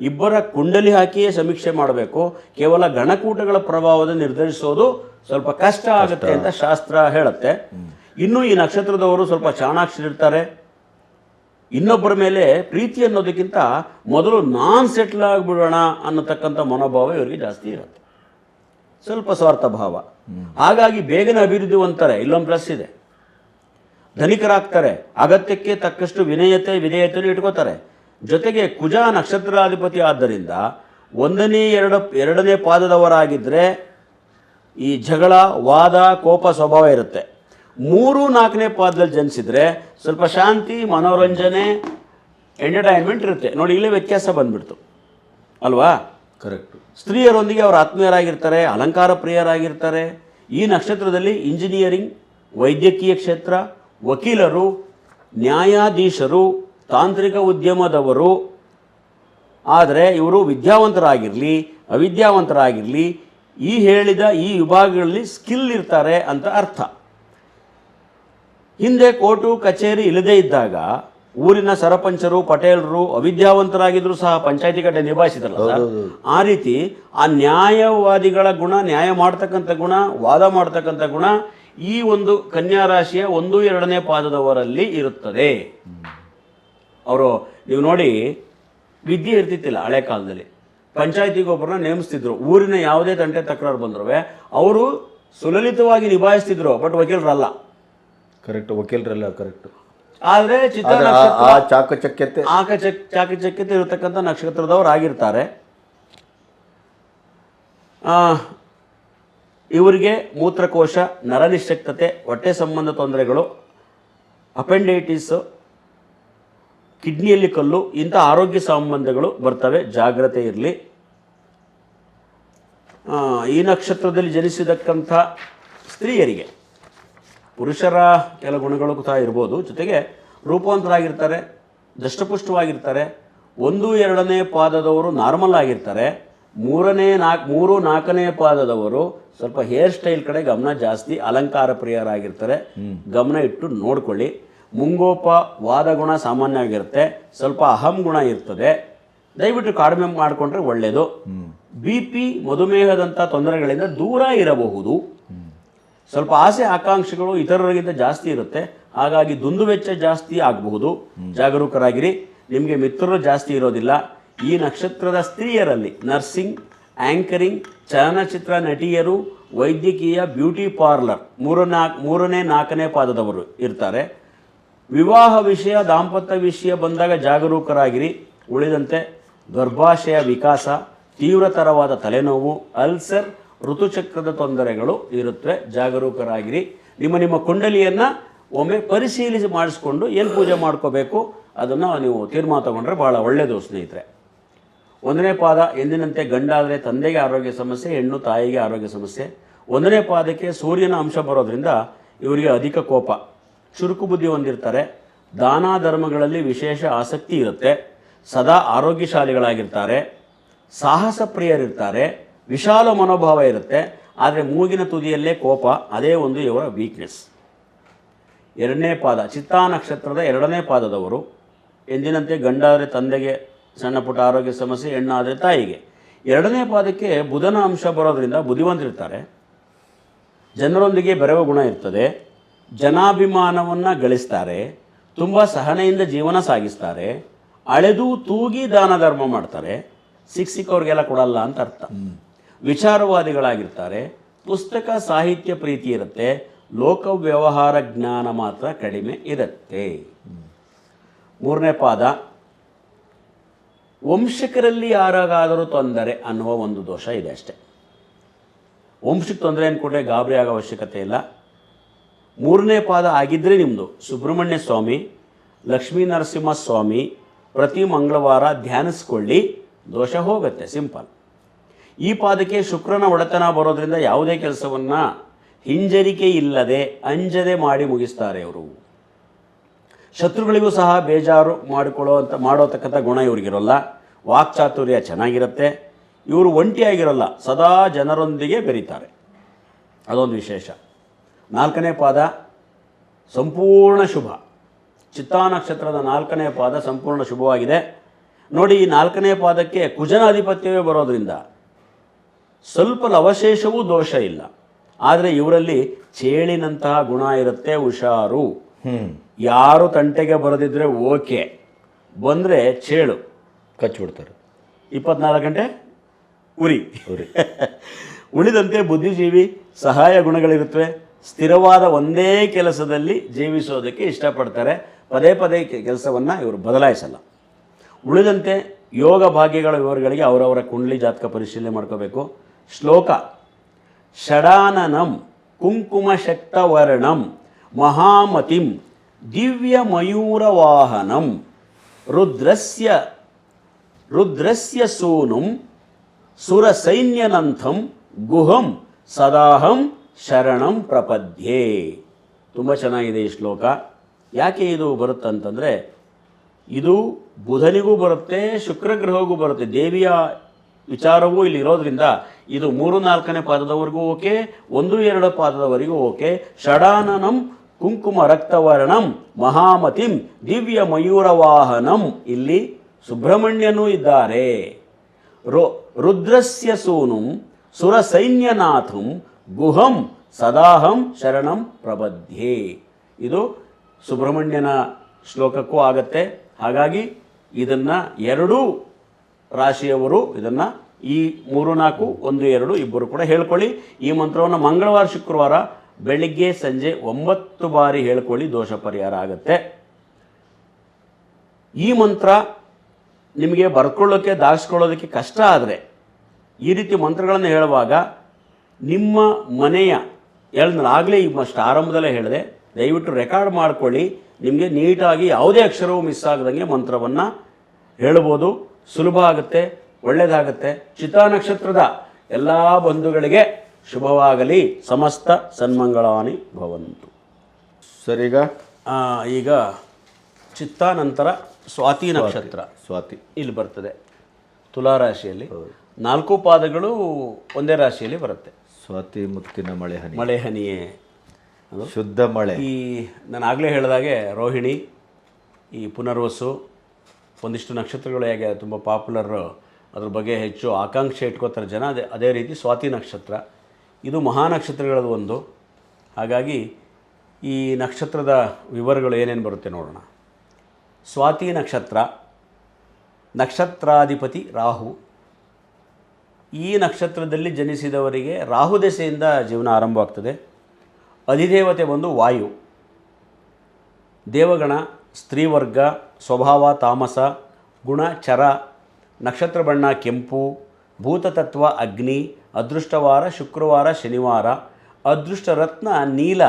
ಇಬ್ಬರ ಕುಂಡಲಿ ಹಾಕಿಯೇ ಸಮೀಕ್ಷೆ ಮಾಡಬೇಕು. ಕೇವಲ ಗಣಕೂಟಗಳ ಪ್ರಭಾವದ ನಿರ್ಧರಿಸೋದು ಸ್ವಲ್ಪ ಕಷ್ಟ ಆಗುತ್ತೆ ಅಂತ ಶಾಸ್ತ್ರ ಹೇಳುತ್ತೆ. ಇನ್ನು ಈ ನಕ್ಷತ್ರದವರು ಸ್ವಲ್ಪ ಚಾಣಾಕ್ಷರಿರ್ತಾರೆ. ಇನ್ನೊಬ್ಬರ ಮೇಲೆ ಪ್ರೀತಿ ಅನ್ನೋದಕ್ಕಿಂತ ಮೊದಲು ನಾನ್ ಸೆಟ್ಲ್ ಆಗಿಬಿಡೋಣ ಅನ್ನತಕ್ಕಂಥ ಮನೋಭಾವ ಇವರಿಗೆ ಜಾಸ್ತಿ ಇರುತ್ತೆ. ಸ್ವಲ್ಪ ಸ್ವಾರ್ಥ ಭಾವ. ಹಾಗಾಗಿ ಬೇಗನೆ ಅಭಿವೃದ್ಧಿ ಹೊಂದ್ತಾರೆ. ಇಲ್ಲೊಂದು ಪ್ಲಸ್ ಇದೆ, ಧನಿಕರಾಗ್ತಾರೆ. ಅಗತ್ಯಕ್ಕೆ ತಕ್ಕಷ್ಟು ವಿಧೇಯತೆಯನ್ನು ಇಟ್ಕೋತಾರೆ. ಜೊತೆಗೆ ಕುಜ ನಕ್ಷತ್ರಾಧಿಪತಿ ಆದ್ದರಿಂದ 1ನೇ 2ನೇ ಪಾದದವರಾಗಿದ್ದರೆ ಈ ಜಗಳ ವಾದ ಕೋಪ ಸ್ವಭಾವ ಇರುತ್ತೆ. 3, 4ನೇ ಪಾದದಲ್ಲಿ ಜನಿಸಿದ್ರೆ ಸ್ವಲ್ಪ ಶಾಂತಿ, ಮನೋರಂಜನೆ, ಎಂಟರ್ಟೈನ್ಮೆಂಟ್ ಇರುತ್ತೆ. ನೋಡಿ, ಇಲ್ಲೇ ವ್ಯತ್ಯಾಸ ಬಂದ್ಬಿಡ್ತು ಅಲ್ವಾ? ಕರೆಕ್ಟ್. ಸ್ತ್ರೀಯರೊಂದಿಗೆ ಅವರು ಆತ್ಮೀಯರಾಗಿರ್ತಾರೆ, ಅಲಂಕಾರ ಪ್ರಿಯರಾಗಿರ್ತಾರೆ. ಈ ನಕ್ಷತ್ರದಲ್ಲಿ ಇಂಜಿನಿಯರಿಂಗ್, ವೈದ್ಯಕೀಯ ಕ್ಷೇತ್ರ, ವಕೀಲರು, ನ್ಯಾಯಾಧೀಶರು, ತಾಂತ್ರಿಕ ಉದ್ಯಮದವರು. ಆದರೆ ಇವರು ವಿದ್ಯಾವಂತರಾಗಿರಲಿ ಅವಿದ್ಯಾವಂತರಾಗಿರಲಿ ಈ ಹೇಳಿದ ಈ ವಿಭಾಗಗಳಲ್ಲಿ ಸ್ಕಿಲ್ ಇರ್ತಾರೆ ಅಂತ ಅರ್ಥ. ಹಿಂದೆ ಕೋರ್ಟು ಕಚೇರಿ ಇಲ್ಲದೇ ಇದ್ದಾಗ ಊರಿನ ಸರಪಂಚರು ಪಟೇಲರು ಅವಿದ್ಯಾವಂತರಾಗಿದ್ರು ಸಹ ಪಂಚಾಯತಿ ಕಟ್ಟೆ ನಿಭಾಯಿಸಿದ್ರಲ್ಲ, ಆ ರೀತಿ ಆ ನ್ಯಾಯವಾದಿಗಳ ಗುಣ, ನ್ಯಾಯ ಮಾಡ್ತಕ್ಕಂಥ ಗುಣ, ವಾದ ಮಾಡ್ತಕ್ಕಂಥ ಗುಣ ಈ ಒಂದು ಕನ್ಯಾ ರಾಶಿಯ 1, 2ನೇ ಪಾದದವರಲ್ಲಿ ಇರುತ್ತದೆ. ಅವರು ನೀವು ನೋಡಿ, ವಿದ್ಯೆ ಇರ್ತಿತ್ತಿಲ್ಲ ಹಳೆ ಕಾಲದಲ್ಲಿ. ಪಂಚಾಯತಿಗೊಬ್ಬರನ್ನ ನೇಮಿಸ್ತಿದ್ರು. ಊರಿನ ಯಾವುದೇ ತಂಟೆ ತಕರಾರು ಬಂದ್ರು ಅವರು ಸುಲಲಿತವಾಗಿ ನಿಭಾಯಿಸ್ತಿದ್ರು. ಬಟ್ ವಕೀಲರಲ್ಲ. ಕರೆಕ್ಟ್, ವಕೀಲರಲ್ಲ. ಕರೆಕ್ಟ್. ಆದರೆ ಚಾಕಚಕ್ಯತೆ ಇರತಕ್ಕಂಥ ನಕ್ಷತ್ರದವರು ಆಗಿರ್ತಾರೆ. ಇವರಿಗೆ ಮೂತ್ರಕೋಶ, ನರನಿಶ್ಯಕ್ತತೆ, ಹೊಟ್ಟೆ ಸಂಬಂಧ ತೊಂದರೆಗಳು, ಅಪೆಂಡೈಟಿಸ್, ಕಿಡ್ನಿಯಲ್ಲಿ ಕಲ್ಲು, ಇಂಥ ಆರೋಗ್ಯ ಸಂಬಂಧಗಳು ಬರ್ತವೆ. ಜಾಗ್ರತೆ ಇರಲಿ. ಈ ನಕ್ಷತ್ರದಲ್ಲಿ ಜನಿಸಿದಕ್ಕಂಥ ಸ್ತ್ರೀಯರಿಗೆ ಪುರುಷರ ಕೆಲ ಗುಣಗಳು ಸಹ ಇರ್ಬೋದು. ಜೊತೆಗೆ ರೂಪವಂತರಾಗಿರ್ತಾರೆ, ದಷ್ಟಪುಷ್ಟವಾಗಿರ್ತಾರೆ. 1, 2ನೇ ಪಾದದವರು ನಾರ್ಮಲ್ ಆಗಿರ್ತಾರೆ. 3, 4ನೇ ಪಾದದವರು ಸ್ವಲ್ಪ ಹೇರ್ ಸ್ಟೈಲ್ ಕಡೆ ಗಮನ ಜಾಸ್ತಿ, ಅಲಂಕಾರ ಪ್ರಿಯರಾಗಿರ್ತಾರೆ. ಗಮನ ಇಟ್ಟು ನೋಡ್ಕೊಳ್ಳಿ. ಮುಂಗೋಪ ವಾದಗುಣ ಸಾಮಾನ್ಯವಾಗಿರುತ್ತೆ. ಸ್ವಲ್ಪ ಅಹಂ ಗುಣ ಇರ್ತದೆ. ದಯವಿಟ್ಟು ಕಡಿಮೆ ಮಾಡಿಕೊಂಡ್ರೆ ಒಳ್ಳೆಯದು. BP, ಮಧುಮೇಹದಂಥ ತೊಂದರೆಗಳಿಂದ ದೂರ ಇರಬಹುದು. ಸ್ವಲ್ಪ ಆಸೆ ಆಕಾಂಕ್ಷೆಗಳು ಇತರರಿಗಿಂತ ಜಾಸ್ತಿ ಇರುತ್ತೆ. ಹಾಗಾಗಿ ದುಂದುವೆಚ್ಚ ಜಾಸ್ತಿ ಆಗಬಹುದು. ಜಾಗರೂಕರಾಗಿರಿ. ನಿಮಗೆ ಮಿತ್ರರು ಜಾಸ್ತಿ ಇರೋದಿಲ್ಲ. ಈ ನಕ್ಷತ್ರದ ಸ್ತ್ರೀಯರಲ್ಲಿ ನರ್ಸಿಂಗ್, ಆ್ಯಂಕರಿಂಗ್, ಚಲನಚಿತ್ರ ನಟಿಯರು, ವೈದ್ಯಕೀಯ, ಬ್ಯೂಟಿ ಪಾರ್ಲರ್ ಮೂರನೇ ನಾಲ್ಕನೇ ಪಾದದವರು ಇರ್ತಾರೆ. ವಿವಾಹ ವಿಷಯ, ದಾಂಪತ್ಯ ವಿಷಯ ಬಂದಾಗ ಜಾಗರೂಕರಾಗಿರಿ. ಉಳಿದಂತೆ ಗರ್ಭಾಶಯ ವಿಕಾಸ, ತೀವ್ರತರವಾದ ತಲೆನೋವು, ಅಲ್ಸರ್, ಋತುಚಕ್ರದ ತೊಂದರೆಗಳು ಇರುತ್ತವೆ, ಜಾಗರೂಕರಾಗಿರಿ. ನಿಮ್ಮ ಕುಂಡಲಿಯನ್ನು ಒಮ್ಮೆ ಪರಿಶೀಲಿಸಿ ಮಾಡಿಸ್ಕೊಂಡು ಏನು ಪೂಜೆ ಮಾಡ್ಕೋಬೇಕು ಅದನ್ನು ನೀವು ತೀರ್ಮಾನ ತಗೊಂಡ್ರೆ ಭಾಳ ಒಳ್ಳೆಯದು ಸ್ನೇಹಿತರೆ. 1ನೇ ಪಾದ ಎಂದಿನಂತೆ ಗಂಡಾದರೆ ತಂದೆಗೆ ಆರೋಗ್ಯ ಸಮಸ್ಯೆ, ಹೆಣ್ಣು ತಾಯಿಗೆ ಆರೋಗ್ಯ ಸಮಸ್ಯೆ. 1ನೇ ಪಾದಕ್ಕೆ ಸೂರ್ಯನ ಅಂಶ ಬರೋದ್ರಿಂದ ಇವರಿಗೆ ಅಧಿಕ ಕೋಪ, ಚುರುಕು ಬುದ್ಧಿ ಹೊಂದಿರ್ತಾರೆ. ದಾನ ಧರ್ಮಗಳಲ್ಲಿ ವಿಶೇಷ ಆಸಕ್ತಿ ಇರುತ್ತೆ. ಸದಾ ಆರೋಗ್ಯಶಾಲಿಗಳಾಗಿರ್ತಾರೆ. ಸಾಹಸ ಪ್ರಿಯರಿರ್ತಾರೆ. ವಿಶಾಲ ಮನೋಭಾವ ಇರುತ್ತೆ. ಆದರೆ ಮೂಗಿನ ತುದಿಯಲ್ಲೇ ಕೋಪ, ಅದೇ ಒಂದು ಇವರ ವೀಕ್ನೆಸ್. 2ನೇ ಪಾದ ಚಿತ್ತಾ ನಕ್ಷತ್ರದ 2ನೇ ಪಾದದವರು ಎಂದಿನಂತೆ ಗಂಡಾದರೆ ತಂದೆಗೆ ಸಣ್ಣ ಪುಟ್ಟ ಆರೋಗ್ಯ ಸಮಸ್ಯೆ, ಹೆಣ್ಣಾದರೆ ತಾಯಿಗೆ. 2ನೇ ಪಾದಕ್ಕೆ ಬುಧನ ಅಂಶ ಬರೋದ್ರಿಂದ ಬುದ್ಧಿವಂತರಿರ್ತಾರೆ. ಜನರೊಂದಿಗೆ ಬೆರೆವ ಗುಣ ಇರ್ತದೆ. ಜನಾಭಿಮಾನವನ್ನು ಗಳಿಸ್ತಾರೆ. ತುಂಬ ಸಹನೆಯಿಂದ ಜೀವನ ಸಾಗಿಸ್ತಾರೆ. ಅಳೆದು ತೂಗಿ ದಾನ ಧರ್ಮ ಮಾಡ್ತಾರೆ. ಸಿಕ್ಕಿದವ್ರಿಗೆಲ್ಲ ಕೊಡಲ್ಲ ಅಂತ ಅರ್ಥ. ವಿಚಾರವಾದಿಗಳಾಗಿರ್ತಾರೆ. ಪುಸ್ತಕ ಸಾಹಿತ್ಯ ಪ್ರೀತಿ ಇರುತ್ತೆ. ಲೋಕ ವ್ಯವಹಾರ ಜ್ಞಾನ ಮಾತ್ರ ಕಡಿಮೆ ಇರುತ್ತೆ. 3ನೇ ಪಾದ ವಂಶಕರಲ್ಲಿ ಯಾರಿಗಾದರೂ ತೊಂದರೆ ಅನ್ನುವ ಒಂದು ದೋಷ ಇದೆ ಅಷ್ಟೆ. ವಂಶಕ್ಕೆ ತೊಂದರೆ ಅಂದ್ಕೊಂಡ್ರೆ ಗಾಬರಿ ಆಗೋ ಅವಶ್ಯಕತೆ ಇಲ್ಲ. 3ನೇ ಪಾದ ಆಗಿದ್ದರೆ ನಿಮ್ಮದು ಸುಬ್ರಹ್ಮಣ್ಯ ಸ್ವಾಮಿ, ಲಕ್ಷ್ಮೀ ನರಸಿಂಹ ಸ್ವಾಮಿ ಪ್ರತಿ ಮಂಗಳವಾರ ಧ್ಯಾನಿಸ್ಕೊಳ್ಳಿ, ದೋಷ ಹೋಗುತ್ತೆ. ಸಿಂಪಲ್. ಈ ಪಾದಕ್ಕೆ ಶುಕ್ರನ ಒಡೆತನ ಬರೋದ್ರಿಂದ ಯಾವುದೇ ಕೆಲಸವನ್ನು ಹಿಂಜರಿಕೆ ಇಲ್ಲದೆ ಅಂಜದೆ ಮಾಡಿ ಮುಗಿಸ್ತಾರೆ ಇವರು. ಶತ್ರುಗಳಿಗೂ ಸಹ ಬೇಜಾರು ಮಾಡೋತಕ್ಕಂಥ ಗುಣ ಇವ್ರಿಗಿರೋಲ್ಲ. ವಾಕ್ಚಾತುರ್ಯ ಚೆನ್ನಾಗಿರುತ್ತೆ. ಇವರು ಒಂಟಿಯಾಗಿರೋಲ್ಲ, ಸದಾ ಜನರೊಂದಿಗೆ ಬೆರೀತಾರೆ, ಅದೊಂದು ವಿಶೇಷ. 4ನೇ ಪಾದ ಸಂಪೂರ್ಣ ಶುಭ. ಚಿತ್ತಾ ನಕ್ಷತ್ರದ 4ನೇ ಪಾದ ಸಂಪೂರ್ಣ ಶುಭವಾಗಿದೆ. ನೋಡಿ, ಈ 4ನೇ ಪಾದಕ್ಕೆ ಕುಜನ ಅಧಿಪತ್ಯವೇ ಬರೋದ್ರಿಂದ ಸ್ವಲ್ಪ ಲವಶೇಷವೂ ದೋಷ ಇಲ್ಲ. ಆದರೆ ಇವರಲ್ಲಿ ಚೇಳಿನಂತಹ ಗುಣ ಇರುತ್ತೆ, ಹುಷಾರು. ಯಾರು ತಂಟೆಗೆ ಬರದಿದ್ರೆ ಓಕೆ, ಬಂದರೆ ಚೇಳು ಕಚ್ಚಿಬಿಡ್ತಾರೆ. 24 ಗಂಟೆ ಉರಿ. ಉಳಿದಂತೆ ಬುದ್ಧಿಜೀವಿ, ಸಹಾಯ ಗುಣಗಳಿರುತ್ತವೆ. ಸ್ಥಿರವಾದ ಒಂದೇ ಕೆಲಸದಲ್ಲಿ ಜೀವಿಸೋದಕ್ಕೆ ಇಷ್ಟಪಡ್ತಾರೆ. ಪದೇ ಪದೇ ಕೆಲಸವನ್ನು ಇವರು ಬದಲಾಯಿಸಲ್ಲ. ಉಳಿದಂತೆ ಯೋಗ ಭಾಗ್ಯಗಳ ವಿವರಗಳಿಗೆ ಅವರವರ ಕುಂಡಲಿ ಜಾತಕ ಪರಿಶೀಲನೆ ಮಾಡ್ಕೋಬೇಕು. ಶ್ಲೋಕ: ಷಡಾನನಂ ಕುಂಕುಮ ಶಕ್ತವರ್ಣಂ ಮಹಾಮತಿಂ ದಿವ್ಯ ಮಯೂರವಾಹನಂ ರುದ್ರಸ್ಯ ಸೂನುಂ ಸುರಸೈನ್ಯನಂಥಂ ಗುಹಂ ಸದಾಹಂ ಶರಣಂ ಪ್ರಪದ್ಯೆ. ತುಂಬ ಚೆನ್ನಾಗಿದೆ ಈ ಶ್ಲೋಕ. ಯಾಕೆ ಇದು ಬರುತ್ತಂತಂದರೆ, ಇದು ಬುಧನಿಗೂ ಬರುತ್ತೆ, ಶುಕ್ರಗ್ರಹಗೂ ಬರುತ್ತೆ. ದೇವಿಯ ವಿಚಾರವೂ ಇಲ್ಲಿ ಇರೋದ್ರಿಂದ ಇದು 3-4ನೇ ಪಾದದವರೆಗೂ ಓಕೆ, 1-2 ಪಾದದವರೆಗೂ ಓಕೆ. ಷಡಾನನಂ ಕುಂಕುಮ ರಕ್ತವರ್ಣಂ ಮಹಾಮತಿಂ ದಿವ್ಯ ಮಯೂರವಾಹನಂ. ಇಲ್ಲಿ ಸುಬ್ರಹ್ಮಣ್ಯನೂ ಇದ್ದಾರೆ. ರುದ್ರಸ್ಯ ಸೂನುಂ ಸುರಸೈನ್ಯನಾಥಂ ಗುಹಂ ಸದಾಹಂ ಶರಣಂ ಪ್ರಬದ್ಧೆ. ಇದು ಸುಬ್ರಹ್ಮಣ್ಯನ ಶ್ಲೋಕಕ್ಕೂ ಆಗತ್ತೆ. ಹಾಗಾಗಿ ಇದನ್ನು 2 ರಾಶಿಯವರು ಇದನ್ನು ಈ 3, 4, 1, 2 ಇಬ್ಬರು ಕೂಡ ಹೇಳ್ಕೊಳ್ಳಿ. ಈ ಮಂತ್ರವನ್ನು ಮಂಗಳವಾರ, ಶುಕ್ರವಾರ ಬೆಳಿಗ್ಗೆ ಸಂಜೆ 9 ಬಾರಿ ಹೇಳ್ಕೊಳ್ಳಿ, ದೋಷ ಪರಿಹಾರ ಆಗುತ್ತೆ. ಈ ಮಂತ್ರ ನಿಮಗೆ ಬರ್ಕೊಳ್ಳೋಕ್ಕೆ ದಾಗಿಸ್ಕೊಳ್ಳೋದಕ್ಕೆ ಕಷ್ಟ ಆದರೆ ಈ ರೀತಿ ಮಂತ್ರಗಳನ್ನು ಹೇಳುವಾಗ ನಿಮ್ಮ ಮನೆಯ ಆಗಲೇ ಇಷ್ಟು ಆರಂಭದಲ್ಲೇ ಹೇಳಿದೆ, ದಯವಿಟ್ಟು ರೆಕಾರ್ಡ್ ಮಾಡ್ಕೊಳ್ಳಿ. ನಿಮಗೆ ನೀಟಾಗಿ ಯಾವುದೇ ಅಕ್ಷರವೂ ಮಿಸ್ ಆಗದಂಗೆ ಮಂತ್ರವನ್ನು ಹೇಳ್ಬೋದು. ಸುಲಭ ಆಗುತ್ತೆ, ಒಳ್ಳೆಯದಾಗುತ್ತೆ. ಚಿತ್ತಾ ನಕ್ಷತ್ರದ ಎಲ್ಲ ಬಂಧುಗಳಿಗೆ ಶುಭವಾಗಲಿ. ಸಮಸ್ತ ಸನ್ಮಂಗಳಾನಿ ಭವಂತು. ಸರ್, ಈಗ ಚಿತ್ತಾ ನಂತರ ಸ್ವಾತಿ ನಕ್ಷತ್ರ. ಸ್ವಾತಿ ಇಲ್ಲಿ ಬರ್ತದೆ ತುಲಾ ರಾಶಿಯಲ್ಲಿ. 4 ಪಾದಗಳು ಒಂದೇ ರಾಶಿಯಲ್ಲಿ ಬರುತ್ತೆ. ಸ್ವಾತಿ ಮುತ್ತಿನ ಮಳೆ ಹನಿಯೇ ಶುದ್ಧ ಮಳೆ. ಈ ನಾನು ಆಗಲೇ ಹೇಳಿದಾಗೆ ರೋಹಿಣಿ, ಈ ಪುನರ್ವಸು, ಒಂದಿಷ್ಟು ನಕ್ಷತ್ರಗಳು ಹೇಗೆ ತುಂಬ ಪಾಪ್ಯುಲರ್, ಅದ್ರ ಬಗ್ಗೆ ಹೆಚ್ಚು ಆಕಾಂಕ್ಷೆ ಇಟ್ಕೋತಾರೆ ಜನ. ಅದೇ ರೀತಿ ಸ್ವಾತಿ ನಕ್ಷತ್ರ ಇದು ಮಹಾನಕ್ಷತ್ರಗಳದ್ದು ಒಂದು. ಹಾಗಾಗಿ ಈ ನಕ್ಷತ್ರದ ವಿವರಗಳು ಏನೇನು ಬರುತ್ತೆ ನೋಡೋಣ. ಸ್ವಾತಿ ನಕ್ಷತ್ರಾಧಿಪತಿ ರಾಹು. ಈ ನಕ್ಷತ್ರದಲ್ಲಿ ಜನಿಸಿದವರಿಗೆ ರಾಹುದೆಸೆಯಿಂದ ಜೀವನ ಆರಂಭವಾಗ್ತದೆ. ಅಧಿದೇವತೆ ಬಂದು ವಾಯು, ದೇವಗಣ ಸ್ತ್ರೀವರ್ಗ, ಸ್ವಭಾವ ತಾಮಸ, ಗುಣ ಚರ, ನಕ್ಷತ್ರ ಬಣ್ಣ ಕೆಂಪು, ಭೂತತತ್ವ ಅಗ್ನಿ, ಅದೃಷ್ಟವಾರ ಶುಕ್ರವಾರ ಶನಿವಾರ, ಅದೃಷ್ಟ ರತ್ನ ನೀಲ,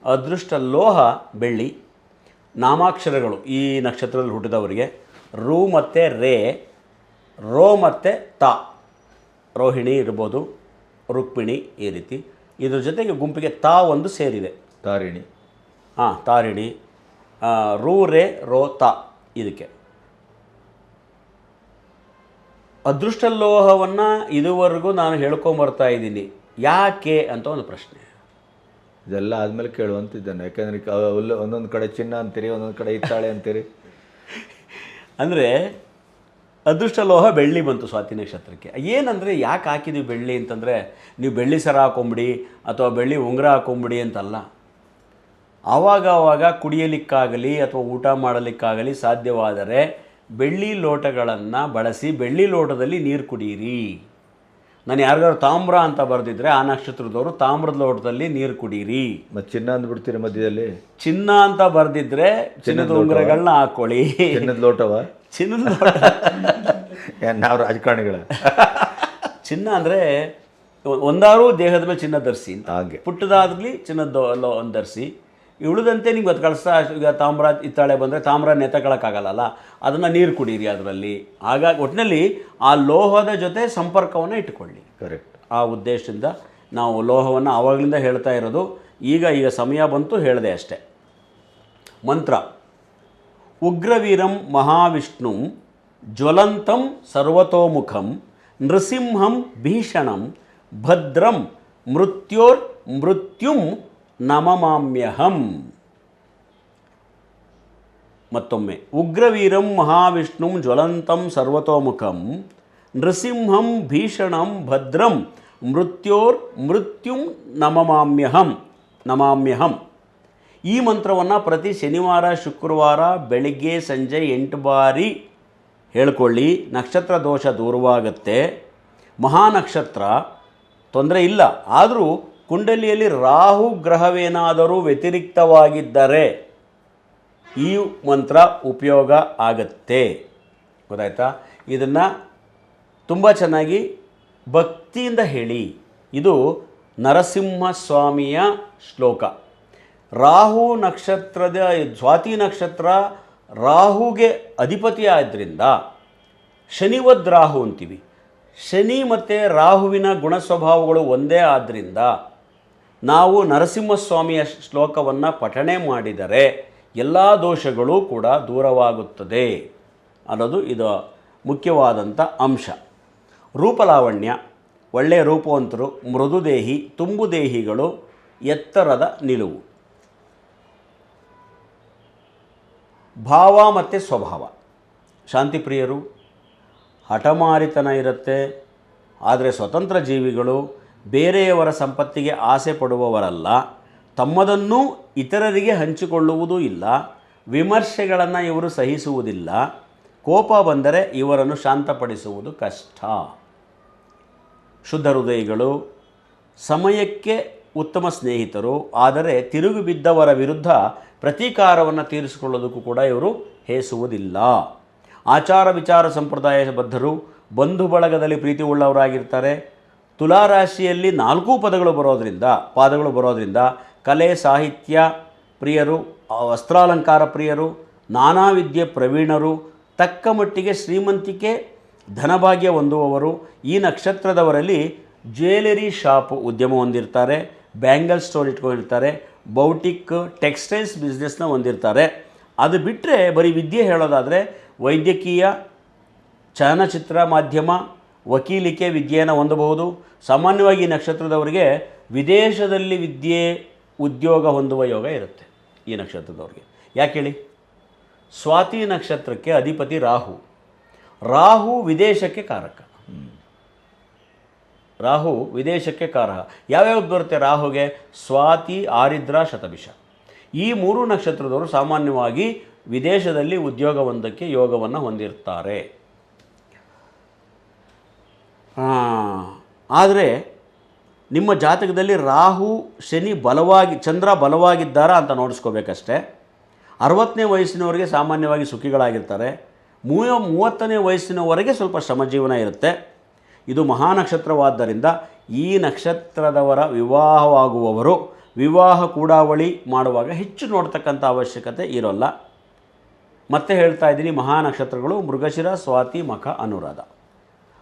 ಅದೃಷ್ಟ ಲೋಹ ಬೆಳ್ಳಿ. ನಾಮಾಕ್ಷರಗಳು ಈ ನಕ್ಷತ್ರದಲ್ಲಿ ಹುಟ್ಟಿದವರಿಗೆ ರು ಮತ್ತು ರೇ, ರೋ ಮತ್ತು ತಾ, ರೋಹಿಣಿ ಇರ್ಬೋದು, ರುಕ್ಮಿಣಿ ಈ ರೀತಿ. ಇದ್ರ ಜೊತೆಗೆ ಗುಂಪಿಗೆ ತಾ ಒಂದು ಸೇರಿದೆ, ತಾರಿಣಿ. ತಾರಿಣಿ, ರು ರೇ ರೋ ತಾ. ಇದಕ್ಕೆ ಅದೃಷ್ಟ ಲೋಹವನ್ನು ಇದುವರೆಗೂ ನಾನು ಹೇಳ್ಕೊಂಬರ್ತಾ ಇದ್ದೀನಿ, ಯಾಕೆ ಅಂತ ಒಂದು ಪ್ರಶ್ನೆ. ಇದೆಲ್ಲ ಆದಮೇಲೆ ಕೇಳುವಂತಿದ್ದಾನೆ, ಯಾಕೆಂದರೆ ಒಂದೊಂದು ಕಡೆ ಚಿನ್ನ ಅಂತೀರಿ, ಒಂದೊಂದು ಕಡೆ ಹಿತ್ತಾಳೆ ಅಂತೀರಿ. ಅಂದರೆ ಅದೃಷ್ಟ ಲೋಹ ಬೆಳ್ಳಿ ಬಂತು ಸ್ವಾತಿ ನಕ್ಷತ್ರಕ್ಕೆ. ಏನಂದರೆ ಯಾಕೆ ಹಾಕಿದ್ದೀವಿ ಬೆಳ್ಳಿ ಅಂತಂದರೆ, ನೀವು ಬೆಳ್ಳಿ ಸರ ಹಾಕೊಂಬಿಡಿ ಅಥವಾ ಬೆಳ್ಳಿ ಉಂಗುರ ಹಾಕೊಂಬಿಡಿ ಅಂತಲ್ಲ. ಆವಾಗ ಕುಡಿಯಲಿಕ್ಕಾಗಲಿ ಅಥವಾ ಊಟ ಮಾಡಲಿಕ್ಕಾಗಲಿ ಸಾಧ್ಯವಾದರೆ ಬೆಳ್ಳಿ ಲೋಟಗಳನ್ನು ಬಳಸಿ ಬೆಳ್ಳಿ ಲೋಟದಲ್ಲಿ ನೀರು ಕುಡಿಯಿರಿ. ನಾನು ಯಾರಿಗಾದ್ರು ತಾಮ್ರ ಅಂತ ಬರೆದಿದ್ರೆ ಆ ನಕ್ಷತ್ರದವರು ತಾಮ್ರದ ಲೋಟದಲ್ಲಿ ನೀರು ಕುಡೀರಿ. ಮತ್ತು ಚಿನ್ನ ಅಂದ್ಬಿಡ್ತೀರಿ ಮಧ್ಯದಲ್ಲಿ. ಚಿನ್ನ ಅಂತ ಬರೆದಿದ್ರೆ ಚಿನ್ನದ ಉಂಗುರಗಳನ್ನ ಹಾಕ್ಕೊಳ್ಳಿ. ಚಿನ್ನದ ಲೋಟವ? ಚಿನ್ನದ ಲೋಟ ನಾವು ರಾಜಕಾರಣಿಗಳ ಚಿನ್ನ ಅಂದರೆ ಒಂದಾರು ದೇಹದ ಮೇಲೆ ಚಿನ್ನ ಧರಿಸಿ, ಹಾಗೆ ಪುಟ್ಟದಾದ್ರಲ್ಲಿ ಚಿನ್ನದ ಒಂದು ಧರಿಸಿ. ಉಳಿದಂತೆ ನಿಮ್ಗೆ ಅದು ಕಳಿಸ್ತಾ, ಈಗ ತಾಮ್ರ ಹಿತ್ತಾಳೆ ಬಂದರೆ ತಾಮ್ರ ನೆತಕೊಳ್ಳೋಕ್ಕಾಗಲ್ಲ, ಅದನ್ನು ನೀರು ಕುಡೀರಿ ಅದರಲ್ಲಿ. ಹಾಗಾಗಿ ಒಟ್ಟಿನಲ್ಲಿ ಆ ಲೋಹದ ಜೊತೆ ಸಂಪರ್ಕವನ್ನು ಇಟ್ಟುಕೊಳ್ಳಿ. ಕರೆಕ್ಟ್. ಆ ಉದ್ದೇಶದಿಂದ ನಾವು ಲೋಹವನ್ನು ಆವಾಗಲಿಂದ ಹೇಳ್ತಾ ಇರೋದು. ಈಗ ಸಮಯ ಬಂತು ಹೇಳಿದೆ ಅಷ್ಟೆ. ಮಂತ್ರ: ಉಗ್ರವೀರಂ ಮಹಾವಿಷ್ಣುಂ ಜ್ವಲಂತಂ ಸರ್ವತೋಮುಖಂ ನೃಸಿಂಹಂ ಭೀಷಣಂ ಭದ್ರಂ ಮೃತ್ಯುಂ ನಮಮಾಮ್ಯಹಂ. ಮತ್ತೊಮ್ಮೆ: ಉಗ್ರವೀರಂ ಮಹಾವಿಷ್ಣುಂ ಜ್ವಲಂತಂ ಸರ್ವತೋಮುಖಂ ನೃಸಿಂಹಂ ಭೀಷಣಂ ಭದ್ರಂ ಮೃತ್ಯುಂ ನಮಾಮ್ಯಹಂ. ಈ ಮಂತ್ರವನ್ನು ಪ್ರತಿ ಶನಿವಾರ ಶುಕ್ರವಾರ ಬೆಳಿಗ್ಗೆ ಸಂಜೆ 8 ಬಾರಿ ಹೇಳ್ಕೊಳ್ಳಿ. ನಕ್ಷತ್ರ ದೋಷ ದೂರವಾಗುತ್ತೆ. ಮಹಾನಕ್ಷತ್ರ ತೊಂದರೆ ಇಲ್ಲ, ಆದರೂ ಕುಂಡಲಿಯಲ್ಲಿ ರಾಹು ಗ್ರಹವೇನಾದರೂ ವ್ಯತಿರಿಕ್ತವಾಗಿದ್ದರೆ ಈ ಮಂತ್ರ ಉಪಯೋಗ ಆಗತ್ತೆ. ಗೊತ್ತಾಯ್ತಾ? ಇದನ್ನು ತುಂಬ ಚೆನ್ನಾಗಿ ಭಕ್ತಿಯಿಂದ ಹೇಳಿ. ಇದು ನರಸಿಂಹಸ್ವಾಮಿಯ ಶ್ಲೋಕ. ರಾಹು ನಕ್ಷತ್ರದ ಸ್ವಾತಿ ನಕ್ಷತ್ರ ರಾಹುಗೆ ಅಧಿಪತಿ ಆದ್ದರಿಂದ ಶನಿವದ್ ರಾಹು ಅಂತೀವಿ. ಶನಿ ಮತ್ತು ರಾಹುವಿನ ಗುಣ ಸ್ವಭಾವಗಳು ಒಂದೇ ಆದ್ದರಿಂದ ನಾವು ನರಸಿಂಹಸ್ವಾಮಿಯ ಶ್ಲೋಕವನ್ನು ಪಠಣೆ ಮಾಡಿದರೆ ಎಲ್ಲ ದೋಷಗಳು ಕೂಡ ದೂರವಾಗುತ್ತದೆ ಅನ್ನೋದು ಇದು ಮುಖ್ಯವಾದಂಥ ಅಂಶ. ರೂಪಲಾವಣ್ಯ: ಒಳ್ಳೆಯ ರೂಪವಂತರು, ಮೃದುದೇಹಿ, ತುಂಬುದೇಹಿಗಳು, ಎತ್ತರದ ನಿಲುವು. ಭಾವ ಮತ್ತು ಸ್ವಭಾವ: ಶಾಂತಿಪ್ರಿಯರು, ಹಠಮಾರಿತನ ಇರುತ್ತೆ. ಆದರೆ ಸ್ವತಂತ್ರ ಜೀವಿಗಳು, ಬೇರೆಯವರ ಸಂಪತ್ತಿಗೆ ಆಸೆ ಪಡುವವರಲ್ಲ. ತಮ್ಮದನ್ನೂ ಇತರರಿಗೆ ಹಂಚಿಕೊಳ್ಳುವುದೂ ಇಲ್ಲ. ವಿಮರ್ಶೆಗಳನ್ನು ಇವರು ಸಹಿಸುವುದಿಲ್ಲ. ಕೋಪ ಬಂದರೆ ಇವರನ್ನು ಶಾಂತಪಡಿಸುವುದು ಕಷ್ಟ. ಶುದ್ಧ ಹೃದಯಿಗಳು, ಸಮಯಕ್ಕೆ ಉತ್ತಮ ಸ್ನೇಹಿತರು. ಆದರೆ ತಿರುಗಿ ಬಿದ್ದವರ ವಿರುದ್ಧ ಪ್ರತೀಕಾರವನ್ನು ತೀರಿಸಿಕೊಳ್ಳೋದಕ್ಕೂ ಕೂಡ ಇವರು ಹೇಸುವುದಿಲ್ಲ. ಆಚಾರ ವಿಚಾರ ಸಂಪ್ರದಾಯ ಬದ್ಧರು, ಬಂಧು ಬಳಗದಲ್ಲಿ ಪ್ರೀತಿ ಉಳ್ಳವರಾಗಿರ್ತಾರೆ. ತುಲಾರಾಶಿಯಲ್ಲಿ 4 ಪಾದಗಳು ಬರೋದ್ರಿಂದ ಕಲೆ ಸಾಹಿತ್ಯ ಪ್ರಿಯರು, ವಸ್ತ್ರಾಲಂಕಾರ ಪ್ರಿಯರು, ನಾನಾ ವಿದ್ಯೆ ಪ್ರವೀಣರು, ತಕ್ಕ ಮಟ್ಟಿಗೆ ಶ್ರೀಮಂತಿಕೆ ಧನಭಾಗ್ಯ ಹೊಂದುವವರು. ಈ ನಕ್ಷತ್ರದವರಲ್ಲಿ ಜ್ಯುವೆಲರಿ ಶಾಪ್ ಉದ್ಯಮ ಹೊಂದಿರ್ತಾರೆ, ಬ್ಯಾಂಗಲ್ ಸ್ಟೋರ್ ಇಟ್ಕೊಂಡಿರ್ತಾರೆ, ಬೌಟಿಕ್ ಟೆಕ್ಸ್ಟೈಲ್ಸ್ ಬಿಸ್ನೆಸ್ನ ಹೊಂದಿರ್ತಾರೆ. ಅದು ಬಿಟ್ಟರೆ ಬರೀ ವಿದ್ಯೆ ಹೇಳೋದಾದರೆ ವೈದ್ಯಕೀಯ, ಚಲನಚಿತ್ರ ಮಾಧ್ಯಮ, ವಕೀಲಿಕೆ ವಿದ್ಯೆಯನ್ನು ಹೊಂದಬಹುದು. ಸಾಮಾನ್ಯವಾಗಿ ಈ ನಕ್ಷತ್ರದವರಿಗೆ ವಿದೇಶದಲ್ಲಿ ವಿದ್ಯೆ ಉದ್ಯೋಗ ಹೊಂದುವ ಯೋಗ ಇರುತ್ತೆ ಈ ನಕ್ಷತ್ರದವ್ರಿಗೆ. ಯಾಕೆ ಹೇಳಿ? ಸ್ವಾತಿ ನಕ್ಷತ್ರಕ್ಕೆ ಅಧಿಪತಿ ರಾಹು ವಿದೇಶಕ್ಕೆ ಕಾರಕ. ರಾಹು ವಿದೇಶಕ್ಕೆ ಕಾರಕ. ಯಾವ್ಯಾವ್ದು ಬರುತ್ತೆ ರಾಹುಗೆ? ಸ್ವಾತಿ, ಆರಿದ್ರ, ಶತಭಿಷ. ಈ 3 ನಕ್ಷತ್ರದವರು ಸಾಮಾನ್ಯವಾಗಿ ವಿದೇಶದಲ್ಲಿ ಉದ್ಯೋಗ ಹೊಂದಕ್ಕೆ ಯೋಗವನ್ನು ಹೊಂದಿರ್ತಾರೆ. ಆದರೆ ನಿಮ್ಮ ಜಾತಕದಲ್ಲಿ ರಾಹು ಶನಿ ಚಂದ್ರ ಬಲವಾಗಿದ್ದಾರಾ ಅಂತ ನೋಡಿಸ್ಕೋಬೇಕಷ್ಟೇ. 60ನೇ ವಯಸ್ಸಿನವರೆಗೆ ಸಾಮಾನ್ಯವಾಗಿ ಸುಖಿಗಳಾಗಿರ್ತಾರೆ. 30ನೇ ವಯಸ್ಸಿನವರೆಗೆ ಸ್ವಲ್ಪ ಶ್ರಮಜೀವನ ಇರುತ್ತೆ. ಇದು ಮಹಾನಕ್ಷತ್ರವಾದ್ದರಿಂದ ಈ ನಕ್ಷತ್ರದವರ ವಿವಾಹವಾಗುವವರು ವಿವಾಹ ಕೂಡಾವಳಿ ಮಾಡುವಾಗ ಹೆಚ್ಚು ನೋಡ್ತಕ್ಕಂಥ ಅವಶ್ಯಕತೆ ಇರೋಲ್ಲ. ಮತ್ತೆ ಹೇಳ್ತಾ ಇದ್ದೀನಿ, ಮಹಾನಕ್ಷತ್ರಗಳು ಮೃಗಶಿರ, ಸ್ವಾತಿ, ಮಖ, ಅನುರಾಧ.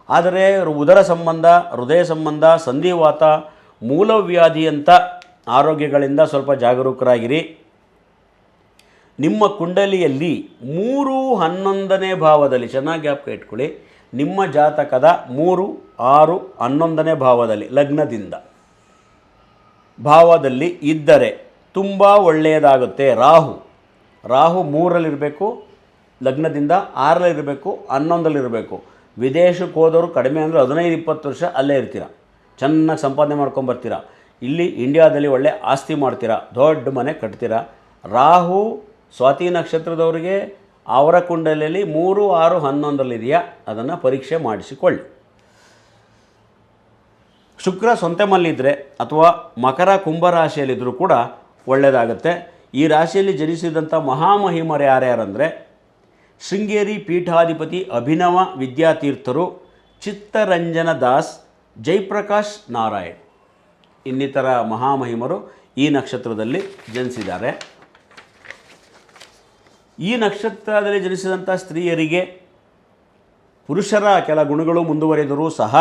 ಆದರೆ ಉದರ ಸಂಬಂಧ, ಹೃದಯ ಸಂಬಂಧ, ಸಂಧಿವಾತ, ಮೂಲವ್ಯಾಧಿಯಂಥ ಆರೋಗ್ಯಗಳಿಂದ ಸ್ವಲ್ಪ ಜಾಗರೂಕರಾಗಿರಿ. ನಿಮ್ಮ ಕುಂಡಲಿಯಲ್ಲಿ 3, 11ನೇ ಭಾವದಲ್ಲಿ, ಚೆನ್ನಾಗಿ ಜ್ಞಾಪಕ ಇಟ್ಕೊಳ್ಳಿ, ನಿಮ್ಮ ಜಾತಕದ 3, 6, 11ನೇ ಭಾವದಲ್ಲಿ ಲಗ್ನದಿಂದ ಭಾವದಲ್ಲಿ ಇದ್ದರೆ ತುಂಬ ಒಳ್ಳೆಯದಾಗುತ್ತೆ. ರಾಹು 3ರಲ್ಲಿರಬೇಕು, ಲಗ್ನದಿಂದ 6ರಲ್ಲಿರಬೇಕು, 11ರಲ್ಲಿರಬೇಕು. ವಿದೇಶಕ್ಕೆ ಹೋದವರು ಕಡಿಮೆ ಅಂದರೆ 15-20 ವರ್ಷ ಅಲ್ಲೇ ಇರ್ತೀರ, ಚೆನ್ನಾಗಿ ಸಂಪಾದನೆ ಮಾಡ್ಕೊಂಬರ್ತೀರ. ಇಲ್ಲಿ ಇಂಡಿಯಾದಲ್ಲಿ ಒಳ್ಳೆ ಆಸ್ತಿ ಮಾಡ್ತೀರಾ, ದೊಡ್ಡ ಮನೆ ಕಟ್ತೀರಾ. ರಾಹು ಸ್ವಾತಿ ನಕ್ಷತ್ರದವರಿಗೆ ಅವರ ಕುಂಡಲಿಯಲ್ಲಿ 3, 6, 11ರಲ್ಲಿದೆಯಾ ಅದನ್ನು ಪರೀಕ್ಷೆ ಮಾಡಿಸಿಕೊಳ್ಳಿ. ಶುಕ್ರ ಸೊಂತೆಮಲ್ಲಿದ್ದರೆ ಅಥವಾ ಮಕರ ಕುಂಭ ರಾಶಿಯಲ್ಲಿದ್ದರೂ ಕೂಡ ಒಳ್ಳೆಯದಾಗುತ್ತೆ. ಈ ರಾಶಿಯಲ್ಲಿ ಜನಿಸಿದಂಥ ಮಹಾಮಹಿಮರು ಯಾರ್ಯಾರಂದರೆ ಶೃಂಗೇರಿ ಪೀಠಾಧಿಪತಿ ಅಭಿನವ ವಿದ್ಯಾತೀರ್ಥರು, ಚಿತ್ತರಂಜನ ದಾಸ್, ಜಯಪ್ರಕಾಶ್ ನಾರಾಯಣ್ ಇನ್ನಿತರ ಮಹಾಮಹಿಮರು ಈ ನಕ್ಷತ್ರದಲ್ಲಿ ಜನಿಸಿದ್ದಾರೆ. ಈ ನಕ್ಷತ್ರದಲ್ಲಿ ಜನಿಸಿದಂಥ ಸ್ತ್ರೀಯರಿಗೆ ಪುರುಷರ ಕೆಲ ಗುಣಗಳು ಮುಂದುವರೆದರೂ ಸಹ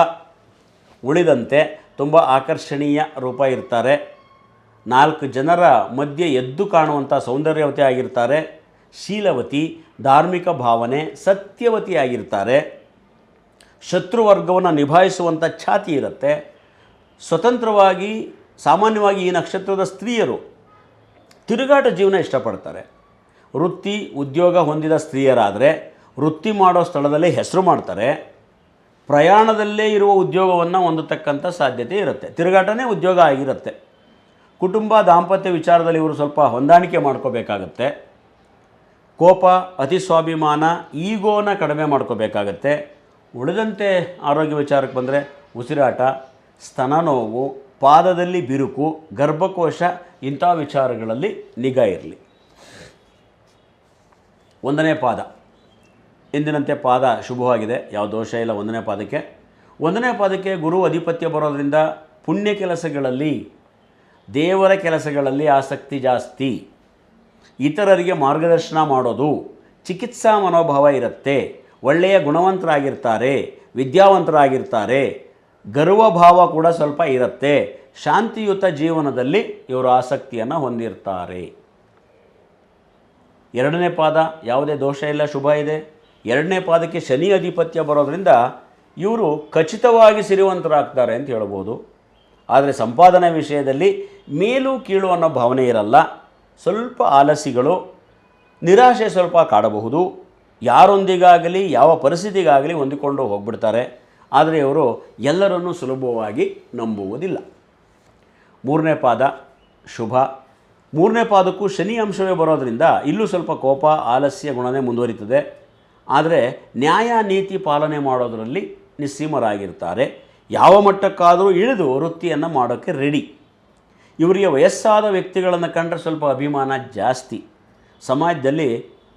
ಉಳಿದಂತೆ ತುಂಬ ಆಕರ್ಷಣೀಯ ರೂಪ ಇರ್ತಾರೆ. 4 ಜನರ ಮಧ್ಯೆ ಎದ್ದು ಕಾಣುವಂಥ ಸೌಂದರ್ಯವತಿ ಆಗಿರ್ತಾರೆ. ಶೀಲವತಿ, ಧಾರ್ಮಿಕ ಭಾವನೆ, ಸತ್ಯವತಿ ಆಗಿರ್ತಾರೆ. ಶತ್ರುವರ್ಗವನ್ನು ನಿಭಾಯಿಸುವಂಥ ಛಾತಿ ಇರುತ್ತೆ. ಸ್ವತಂತ್ರವಾಗಿ ಸಾಮಾನ್ಯವಾಗಿ ಈ ನಕ್ಷತ್ರದ ಸ್ತ್ರೀಯರು ತಿರುಗಾಟ ಜೀವನ ಇಷ್ಟಪಡ್ತಾರೆ. ವೃತ್ತಿ ಉದ್ಯೋಗ ಹೊಂದಿದ ಸ್ತ್ರೀಯರಾದರೆ ವೃತ್ತಿ ಮಾಡೋ ಸ್ಥಳದಲ್ಲೇ ಹೆಸರು ಮಾಡ್ತಾರೆ. ಪ್ರಯಾಣದಲ್ಲೇ ಇರುವ ಉದ್ಯೋಗವನ್ನು ಹೊಂದತಕ್ಕಂಥ ಸಾಧ್ಯತೆ ಇರುತ್ತೆ. ತಿರುಗಾಟನೇ ಉದ್ಯೋಗ ಆಗಿರುತ್ತೆ. ಕುಟುಂಬ ದಾಂಪತ್ಯ ವಿಚಾರದಲ್ಲಿ ಇವರು ಸ್ವಲ್ಪ ಹೊಂದಾಣಿಕೆ ಮಾಡ್ಕೋಬೇಕಾಗತ್ತೆ. ಕೋಪ, ಅತಿ ಸ್ವಾಭಿಮಾನ, ಈಗೋನ ಕಡಿಮೆ ಮಾಡ್ಕೋಬೇಕಾಗತ್ತೆ. ಉಳಿದಂತೆ ಆರೋಗ್ಯ ವಿಚಾರಕ್ಕೆ ಬಂದರೆ ಉಸಿರಾಟ, ಸ್ತನ ನೋವು, ಪಾದದಲ್ಲಿ ಬಿರುಕು, ಗರ್ಭಕೋಶ ಇಂಥ ವಿಚಾರಗಳಲ್ಲಿ ನಿಗಾ ಇರಲಿ. 1ನೇ ಪಾದ ಎಂದಿನಂತೆ ಪಾದ ಶುಭವಾಗಿದೆ, ಯಾವ ದೋಷ ಇಲ್ಲ. 1ನೇ ಪಾದಕ್ಕೆ ಗುರು ಅಧಿಪತ್ಯ ಬರೋದರಿಂದ ಪುಣ್ಯ ಕೆಲಸಗಳಲ್ಲಿ, ದೇವರ ಕೆಲಸಗಳಲ್ಲಿ ಆಸಕ್ತಿ ಜಾಸ್ತಿ. ಇತರರಿಗೆ ಮಾರ್ಗದರ್ಶನ ಮಾಡೋದು, ಚಿಕಿತ್ಸಾ ಮನೋಭಾವ ಇರುತ್ತೆ. ಒಳ್ಳೆಯ ಗುಣವಂತರಾಗಿರ್ತಾರೆ, ವಿದ್ಯಾವಂತರಾಗಿರ್ತಾರೆ. ಗರ್ವಭಾವ ಕೂಡ ಸ್ವಲ್ಪ ಇರುತ್ತೆ. ಶಾಂತಿಯುತ ಜೀವನದಲ್ಲಿ ಇವರು ಆಸಕ್ತಿಯನ್ನು ಹೊಂದಿರ್ತಾರೆ. 2ನೇ ಪಾದ ಯಾವುದೇ ದೋಷ ಇಲ್ಲ, ಶುಭ ಇದೆ. 2ನೇ ಪಾದಕ್ಕೆ ಶನಿ ಅಧಿಪತ್ಯ ಬರೋದರಿಂದ ಇವರು ಖಚಿತವಾಗಿ ಸಿರಿವಂತರಾಗ್ತಾರೆ ಅಂತ ಹೇಳ್ಬೋದು. ಆದರೆ ಸಂಪಾದನೆ ವಿಷಯದಲ್ಲಿ ಮೇಲು ಕೀಳು ಅನ್ನೋ ಭಾವನೆ ಇರಲ್ಲ. ಸ್ವಲ್ಪ ಆಲಸಿಗಳು, ನಿರಾಶೆ ಸ್ವಲ್ಪ ಕಾಡಬಹುದು. ಯಾರೊಂದಿಗಾಗಲಿ ಯಾವ ಪರಿಸ್ಥಿತಿಗಾಗಲಿ ಹೊಂದಿಕೊಂಡು ಹೋಗ್ಬಿಡ್ತಾರೆ. ಆದರೆ ಇವರು ಎಲ್ಲರನ್ನೂ ಸುಲಭವಾಗಿ ನಂಬುವುದಿಲ್ಲ. 3ನೇ ಪಾದ ಶುಭ. 3ನೇ ಪಾದಕ್ಕೂ ಶನಿ ಅಂಶವೇ ಬರೋದರಿಂದ ಇಲ್ಲೂ ಸ್ವಲ್ಪ ಕೋಪ, ಆಲಸ್ಯ ಗುಣನೇ ಮುಂದುವರಿತದೆ. ಆದರೆ ನ್ಯಾಯ ನೀತಿ ಪಾಲನೆ ಮಾಡೋದರಲ್ಲಿ ನಿಸ್ಸೀಮರಾಗಿರ್ತಾರೆ. ಯಾವ ಮಟ್ಟಕ್ಕಾದರೂ ಇಳಿದು ವೃತ್ತಿಯನ್ನು ಮಾಡೋಕ್ಕೆ ರೆಡಿ. ಇವರಿಗೆ ವಯಸ್ಸಾದ ವ್ಯಕ್ತಿಗಳನ್ನು ಕಂಡ್ರೆ ಸ್ವಲ್ಪ ಅಭಿಮಾನ ಜಾಸ್ತಿ. ಸಮಾಜದಲ್ಲಿ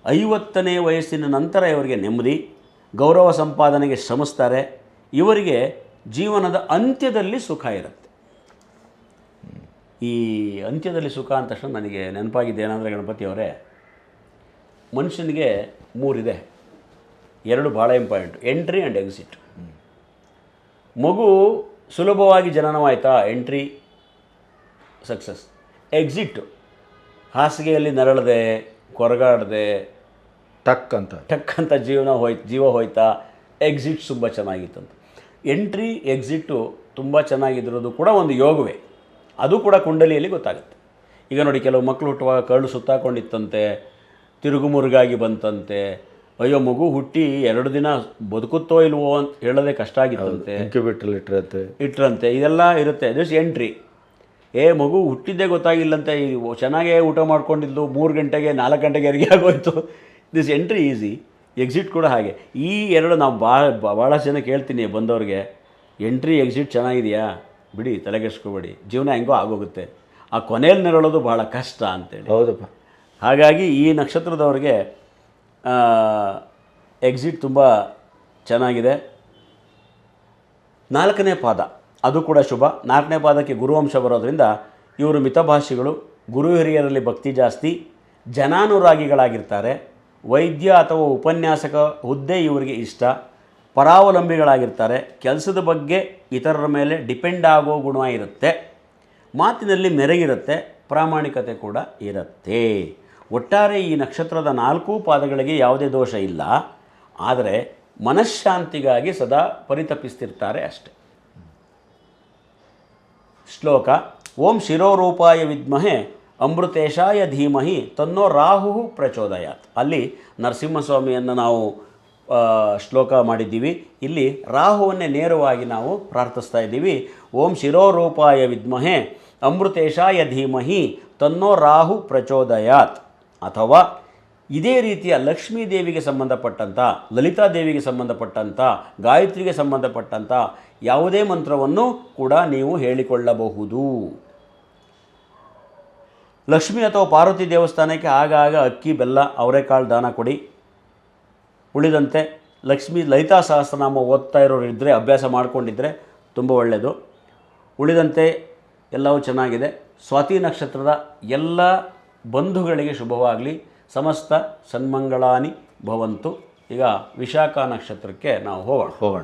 50ನೇ ವಯಸ್ಸಿನ ನಂತರ ಇವರಿಗೆ ನೆಮ್ಮದಿ, ಗೌರವ ಸಂಪಾದನೆಗೆ ಶ್ರಮಿಸ್ತಾರೆ. ಇವರಿಗೆ ಜೀವನದ ಅಂತ್ಯದಲ್ಲಿ ಸುಖ ಇರುತ್ತೆ. ಈ ಅಂತ್ಯದಲ್ಲಿ ಸುಖ ಅಂದ ತಕ್ಷಣ ನನಗೆ ನೆನಪಾಗಿದೆ ಏನಂದರೆ ಗಣಪತಿಯವರೇ, ಮನುಷ್ಯನಿಗೆ 3 ಇದೆ. 2 ಭಾಳ ಇಂಪಾರ್ಟೆಂಟು, ಎಂಟ್ರಿ ಆ್ಯಂಡ್ ಎಕ್ಸಿಟ್. ಮಗು ಸುಲಭವಾಗಿ ಜನನವಾಯ್ತಾ, ಎಂಟ್ರಿ ಸಕ್ಸಸ್. ಎಕ್ಸಿಟ್ಟು ಹಾಸಿಗೆಯಲ್ಲಿ ನರಳದೆ, ಕೊರಗಾಡದೆ, ಟಕ್ ಅಂತ ಜೀವ ಹೋಯ್ತಾ, ಎಕ್ಸಿಟ್ ತುಂಬ ಚೆನ್ನಾಗಿತ್ತಂತ. ಎಂಟ್ರಿ ಎಕ್ಸಿಟ್ಟು ತುಂಬ ಚೆನ್ನಾಗಿದ್ದಿರೋದು ಕೂಡ ಒಂದು ಯೋಗವೇ. ಅದು ಕೂಡ ಕುಂಡಲಿಯಲ್ಲಿ ಗೊತ್ತಾಗುತ್ತೆ. ಈಗ ನೋಡಿ, ಕೆಲವು ಮಕ್ಕಳು ಹುಟ್ಟುವಾಗ ಕರಳು ಸುತ್ತಾಕೊಂಡಿತ್ತಂತೆ, ತಿರುಗುಮುರುಗಾಗಿ ಬಂತಂತೆ. ಅಯ್ಯೋ, ಮಗು ಹುಟ್ಟಿ 2 ದಿನ ಬದುಕುತ್ತೋ ಇಲ್ವೋ ಅಂತ ಹೇಳೋದೇ ಕಷ್ಟ ಆಗಿತ್ತಂತೆ, ಇನ್ಕ್ಯುಬೇಟರ್ ಇಟ್ಟರಂತೆ. ಇದೆಲ್ಲ ಇರುತ್ತೆ. This entry. ಮಗು ಹುಟ್ಟಿದ್ದೇ ಗೊತ್ತಾಗಿಲ್ಲಂತೆ, ಚೆನ್ನಾಗೇ ಊಟ ಮಾಡ್ಕೊಂಡಿದ್ದು 3 ಗಂಟೆಗೆ 4 ಗಂಟೆಗೆ ಹೆರಿಗೆ ಆಗೋಯ್ತು. This entry easy. ಎಕ್ಸಿಟ್ ಕೂಡ ಹಾಗೆ. ಈ 2 ನಾವು ಭಾಳ ಜನ ಕೇಳ್ತೀನಿ ಬಂದವ್ರಿಗೆ, ಎಂಟ್ರಿ ಎಕ್ಸಿಟ್ ಚೆನ್ನಾಗಿದೆಯಾ ಬಿಡಿ, ತಲೆಗೆಡ್ಸ್ಕೊಬೇಡಿ, ಜೀವನ ಹೆಂಗೋ ಆಗೋಗುತ್ತೆ. ಆ ಕೊನೆಯಲ್ಲಿ ನೆರಳೋದು ಬಹಳ ಕಷ್ಟ ಅಂತೇಳಿ. ಹೌದಪ್ಪ. ಹಾಗಾಗಿ ಈ ನಕ್ಷತ್ರದವ್ರಿಗೆ ಎಕ್ಸಿಟ್ ತುಂಬ ಚೆನ್ನಾಗಿದೆ. 4ನೇ ಪಾದ ಅದು ಕೂಡ ಶುಭ. 4ನೇ ಪಾದಕ್ಕೆ ಗುರುವಂಶ ಬರೋದರಿಂದ ಇವರು ಮಿತಭಾಷಿಗಳು, ಗುರು ಹಿರಿಯರಲ್ಲಿ ಭಕ್ತಿ ಜಾಸ್ತಿ, ಜನಾನುರಾಗಿಗಳಾಗಿರ್ತಾರೆ. ವೈದ್ಯ ಅಥವಾ ಉಪನ್ಯಾಸಕ ಹುದ್ದೆ ಇವರಿಗೆ ಇಷ್ಟ. ಪರಾವಲಂಬಿಗಳಾಗಿರ್ತಾರೆ. ಕೆಲಸದ ಬಗ್ಗೆ ಇತರರ ಮೇಲೆ ಡಿಪೆಂಡ್ ಆಗೋ ಗುಣ ಇರುತ್ತೆ. ಮಾತಿನಲ್ಲಿ ಮೆರಗಿರುತ್ತೆ, ಪ್ರಾಮಾಣಿಕತೆ ಕೂಡ ಇರುತ್ತೆ. ಒಟ್ಟಾರೆ ಈ ನಕ್ಷತ್ರದ 4 ಪಾದಗಳಿಗೆ ಯಾವುದೇ ದೋಷ ಇಲ್ಲ. ಆದರೆ ಮನಃಶಾಂತಿಗಾಗಿ ಸದಾ ಪರಿತಪಿಸ್ತಿರ್ತಾರೆ ಅಷ್ಟೆ. ಶ್ಲೋಕ: ಓಂ ಶಿರೋರೂಪಾಯ ವಿದ್ಮಹೆ ಅಮೃತೇಶಾಯ ಧೀಮಹಿ ತನ್ನೋ ರಾಹು ಪ್ರಚೋದಯಾತ್. ಅಲ್ಲಿ ನರಸಿಂಹಸ್ವಾಮಿಯನ್ನು ನಾವು ಶ್ಲೋಕ ಮಾಡಿದ್ದೀವಿ. ಇಲ್ಲಿ ರಾಹುವನ್ನೇ ನೇರವಾಗಿ ನಾವು ಪ್ರಾರ್ಥಿಸ್ತಾ ಇದ್ದೀವಿ. ಓಂ ಶಿರೋರೂಪಾಯ ವಿದ್ಮಹೆ ಅಮೃತೇಶಾಯ ಧೀಮಹಿ ತನ್ನೋ ರಾಹು ಪ್ರಚೋದಯಾತ್. ಅಥವಾ ಇದೇ ರೀತಿಯ ಲಕ್ಷ್ಮೀ ದೇವಿಗೆ ಸಂಬಂಧಪಟ್ಟಂಥ, ಲಲಿತಾದೇವಿಗೆ ಸಂಬಂಧಪಟ್ಟಂಥ, ಗಾಯತ್ರಿಗೆ ಸಂಬಂಧಪಟ್ಟಂಥ ಯಾವುದೇ ಮಂತ್ರವನ್ನು ಕೂಡ ನೀವು ಹೇಳಿಕೊಳ್ಳಬಹುದು. ಲಕ್ಷ್ಮಿ ಅಥವಾ ಪಾರ್ವತಿ ದೇವಸ್ಥಾನಕ್ಕೆ ಆಗಾಗ ಅಕ್ಕಿ, ಬೆಲ್ಲ, ಅವರೆಕಾಳು ದಾನ ಕೊಡಿ. ಉಳಿದಂತೆ ಲಕ್ಷ್ಮೀ ಲಲಿತಾ ಸಹಸ್ರನಾಮ ಓದ್ತಾ ಇರೋರು ಇದ್ದರೆ, ಅಭ್ಯಾಸ ಮಾಡಿಕೊಂಡಿದ್ದರೆ ತುಂಬ ಒಳ್ಳೆಯದು. ಉಳಿದಂತೆ ಎಲ್ಲವೂ ಚೆನ್ನಾಗಿದೆ. ಸ್ವಾತಿ ನಕ್ಷತ್ರದ ಎಲ್ಲ ಬಂಧುಗಳಿಗೆ ಶುಭವಾಗಲಿ. ಸಮಸ್ತ ಸನ್ಮಂಗಳಾನಿ ಭವಂತು. ಈಗ ವಿಶಾಖ ನಕ್ಷತ್ರಕ್ಕೆ ನಾವು ಹೋಗೋಣ.